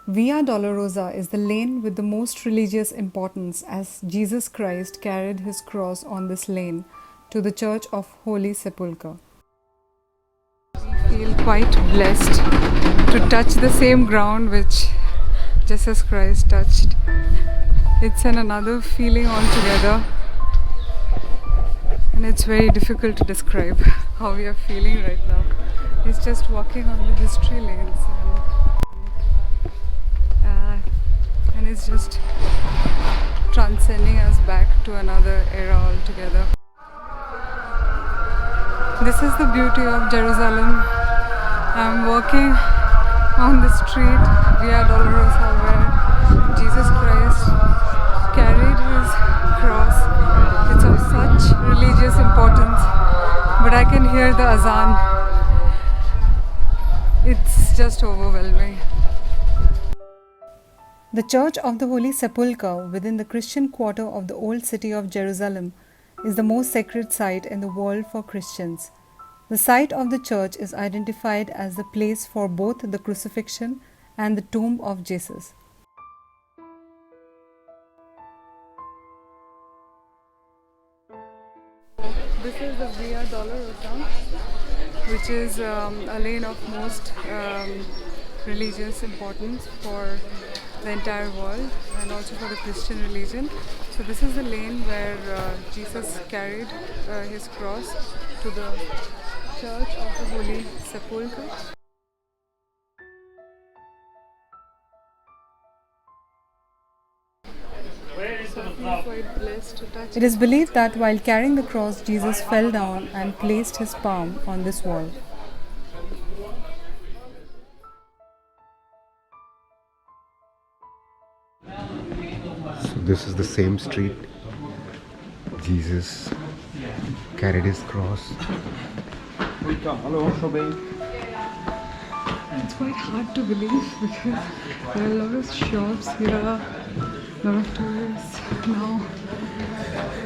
Via Dolorosa is the lane with the most religious importance, as Jesus Christ carried his cross on this lane to the Church of Holy Sepulchre. We feel quite blessed to touch the same ground which Jesus Christ touched. It's another feeling altogether, and it's very difficult to describe how we are feeling right now. It's just walking on the history lanes, and it's just transcending us back to another era altogether. This is the beauty of Jerusalem. I'm walking on the street Via Dolorosa where Jesus Christ carried his cross. It's of such religious importance, but I can hear the azan. It's just overwhelming. The Church of the Holy Sepulchre within the Christian quarter of the old city of Jerusalem is the most sacred site in the world for Christians. The site of the church is identified as the place for both the crucifixion and the tomb of Jesus. This is the Via Dolorosa, which is a lane of most religious importance for the entire world and also for the Christian religion. So this is the lane where Jesus carried his cross to the Church of the Holy Sepulchre. It is believed that while carrying the cross, Jesus fell down and placed his palm on this wall. So this is the same street Jesus carried his cross. It's quite hard to believe because there are a lot of shops here, a lot of tourists now.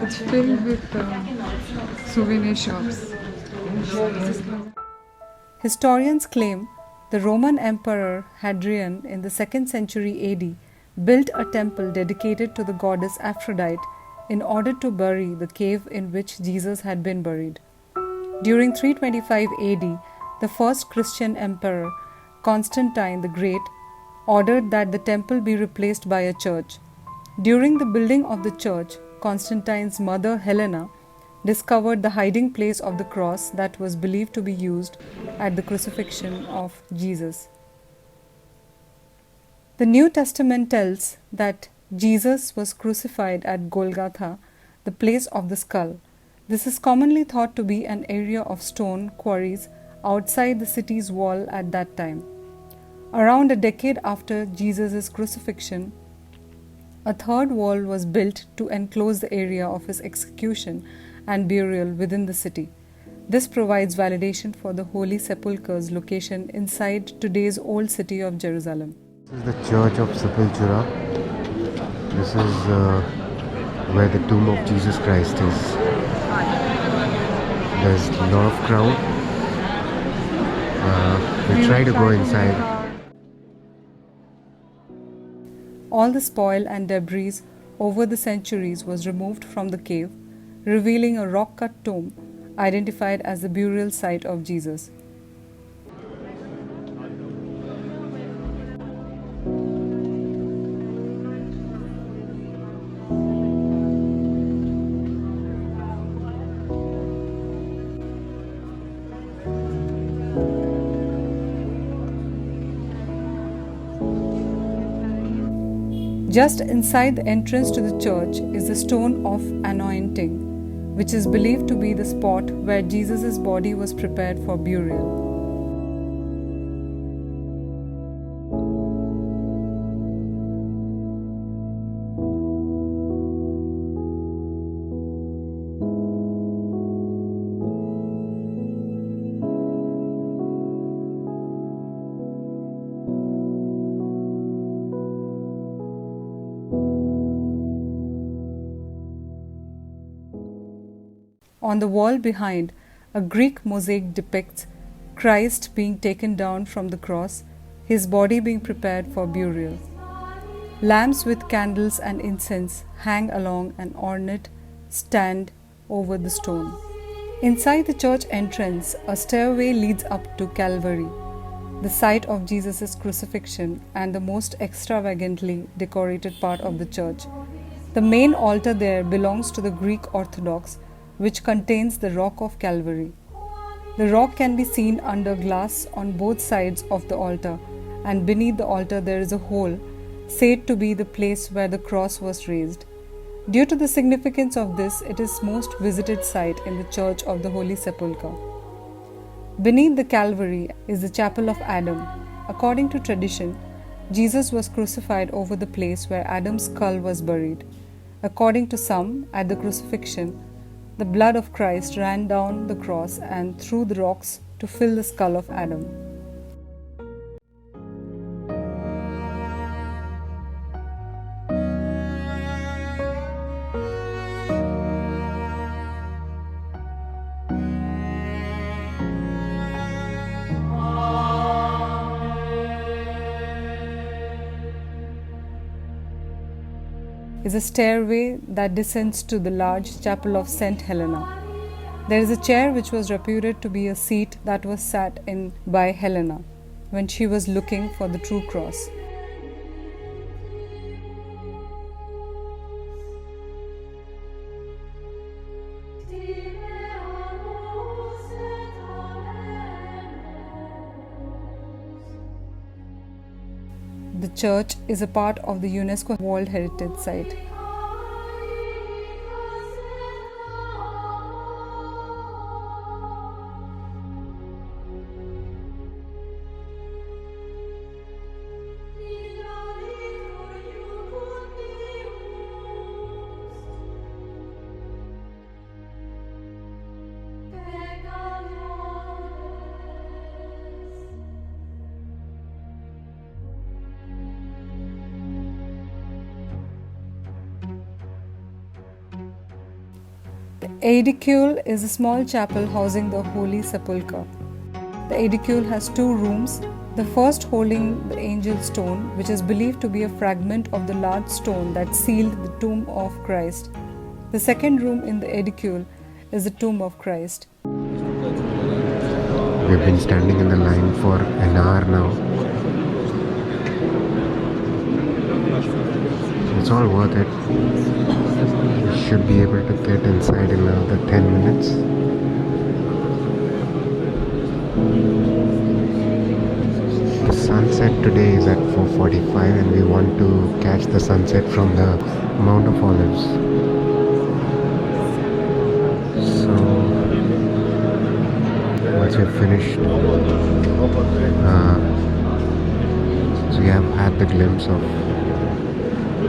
It's filled with souvenir shops. Historians claim the Roman Emperor Hadrian in the 2nd century AD built a temple dedicated to the goddess Aphrodite in order to bury the cave in which Jesus had been buried. During 325 AD, the first Christian emperor, Constantine the Great, ordered that the temple be replaced by a church. During the building of the church, Constantine's mother Helena discovered the hiding place of the cross that was believed to be used at the crucifixion of Jesus. The New Testament tells that Jesus was crucified at Golgotha, the place of the skull. This is commonly thought to be an area of stone quarries outside the city's wall at that time. Around a decade after Jesus' crucifixion, a third wall was built to enclose the area of his execution and burial within the city. This provides validation for the Holy Sepulchre's location inside today's old city of Jerusalem. This is the Church of Sepulchre. This is where the tomb of Jesus Christ is. There's a lot of crowd. We try to go inside. All the spoil and debris over the centuries was removed from the cave, revealing a rock-cut tomb identified as the burial site of Jesus. Just inside the entrance to the church is the stone of anointing, which is believed to be the spot where Jesus' body was prepared for burial. On the wall behind, a Greek mosaic depicts Christ being taken down from the cross, his body being prepared for burial. Lamps with candles and incense hang along an ornate stand over the stone. Inside the church entrance, a stairway leads up to Calvary, the site of Jesus' crucifixion and the most extravagantly decorated part of the church. The main altar there belongs to the Greek Orthodox, which contains the Rock of Calvary. The rock can be seen under glass on both sides of the altar, and beneath the altar there is a hole, said to be the place where the cross was raised. Due to the significance of this, it is most visited site in the Church of the Holy Sepulchre. Beneath the Calvary is the Chapel of Adam. According to tradition, Jesus was crucified over the place where Adam's skull was buried. According to some, at the crucifixion, the blood of Christ ran down the cross and through the rocks to fill the skull of Adam. Is a stairway that descends to the large chapel of St. Helena. There is a chair which was reputed to be a seat that was sat in by Helena when she was looking for the true cross. The church is a part of the UNESCO World Heritage Site. The aedicule is a small chapel housing the Holy Sepulchre. The aedicule has two rooms, the first holding the angel stone, which is believed to be a fragment of the large stone that sealed the tomb of Christ. The second room in the aedicule is the tomb of Christ. We've been standing in the line for an hour now. It's all worth it. We should be able to get inside in another 10 minutes. The sunset today is at 4:45 and we want to catch the sunset from the Mount of Olives. So once we've finished, so we have had the glimpse of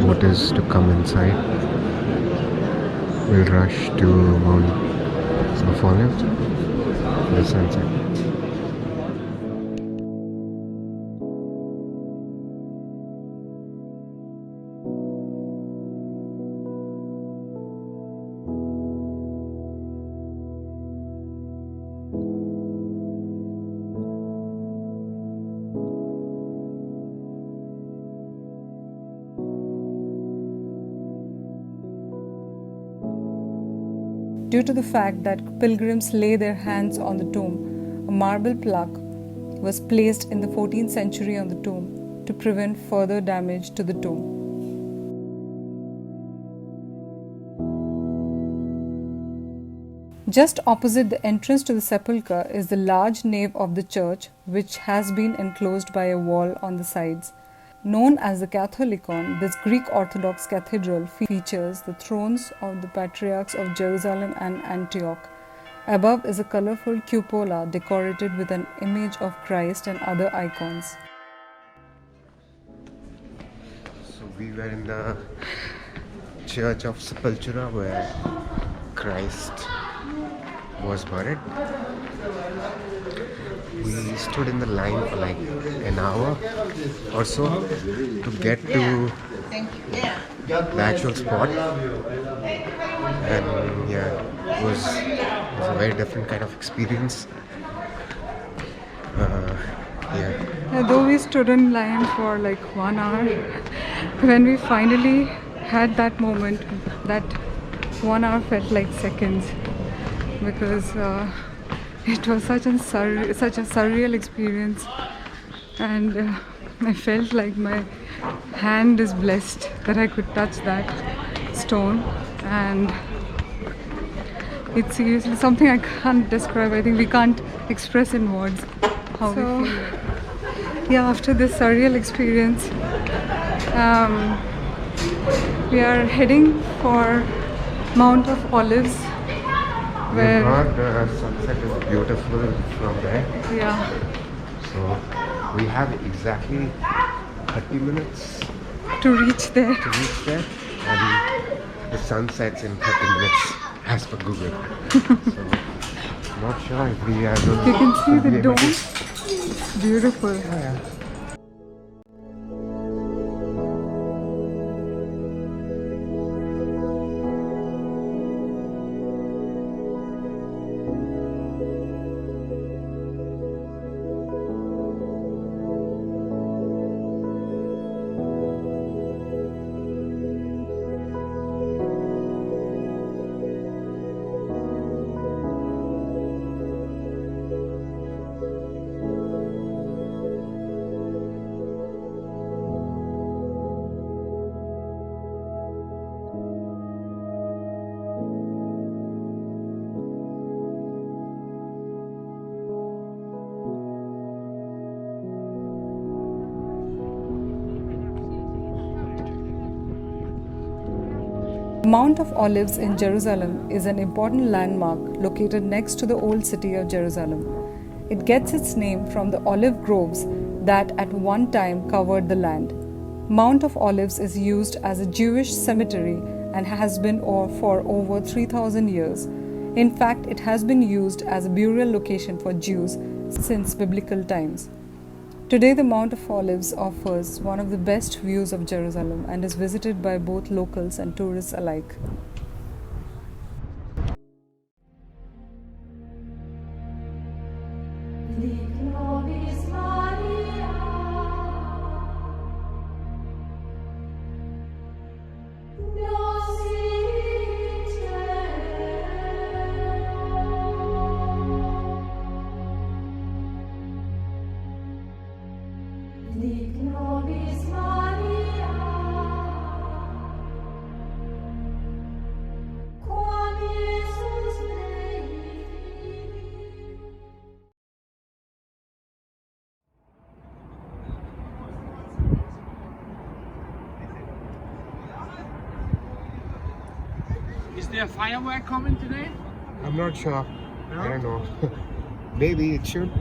what is to come inside. We'll rush to Mount of Olives for the sunset. Due to the fact that pilgrims lay their hands on the tomb, a marble plaque was placed in the 14th century on the tomb to prevent further damage to the tomb. Just opposite the entrance to the sepulchre is the large nave of the church, which has been enclosed by a wall on the sides. Known as the Catholicon, this Greek Orthodox cathedral features the thrones of the patriarchs of Jerusalem and Antioch. Above is a colorful cupola decorated with an image of Christ and other icons. So we were in the Church of Sepulchre where Christ was buried. We stood in the line for like an hour or so to get to the actual spot, and yeah, it was a very different kind of experience. Yeah. Though we stood in line for like 1 hour, when we finally had that moment, that 1 hour felt like seconds because it was such a surreal experience, and I felt like my hand is blessed that I could touch that stone, and it's seriously something I can't describe. I think we can't express in words how we feel. Yeah, after this surreal experience, we are heading for Mount of Olives, We where heard the sunset is beautiful from there. yeah, So we have exactly 30 minutes to reach there. to reach there, and the sun sets in 30 minutes as per Google. So not sure if we are going You can see to be the able dome. to. It's beautiful. Yeah. Mount of Olives in Jerusalem is an important landmark located next to the old city of Jerusalem. It gets its name from the olive groves that at one time covered the land. Mount of Olives is used as a Jewish cemetery and has been for over 3,000 years. In fact, it has been used as a burial location for Jews since biblical times. Today, the Mount of Olives offers one of the best views of Jerusalem and is visited by both locals and tourists alike. Is there a firework coming today? I'm not sure. No? I don't know. Maybe it should.